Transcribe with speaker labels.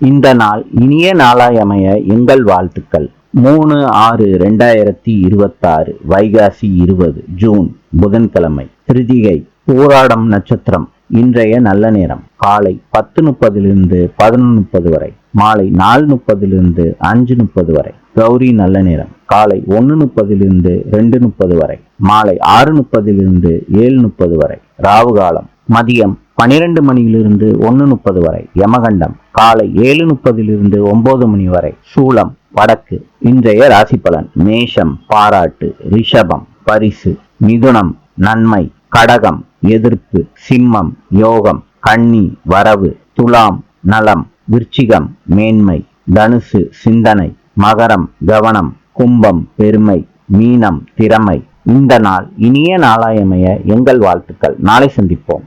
Speaker 1: இந்த நாள் இனிய நாளாயமைய எங்கள் வாழ்த்துக்கள். 3/6/2026 வைகாசி 20 ஜூன் புதன்கிழமை. கிருத்திகை பூராடம் நட்சத்திரம். இன்றைய நல்ல நேரம் காலை 10:30 11:30 வரை, மாலை 4:30 5:30 வரை. கௌரி நல்ல நேரம் காலை 1:30 2:30 வரை, மாலை 6:30 7:30 வரை. ராவு காலம் மதியம் 12 மணியிலிருந்து 1:30 வரை. யமகண்டம் காலை 7:30 9 மணி வரை. சூலம் வடக்கு. இன்றைய ராசி பலன். மேஷம் பாராட்டு, ரிஷபம் பரிசு, மிதுனம் நன்மை, கடகம் எதிர்ப்பு, சிம்மம் யோகம், கன்னி வரவு, துலாம் நலம், விருச்சிகம் மேன்மை, தனுசு சிந்தனை, மகரம் கவனம், கும்பம் பெருமை, மீனம் திறமை. இந்த நாள் இனிய நாளாயமைய எங்கள் வாழ்த்துக்கள். நாளை சந்திப்போம்.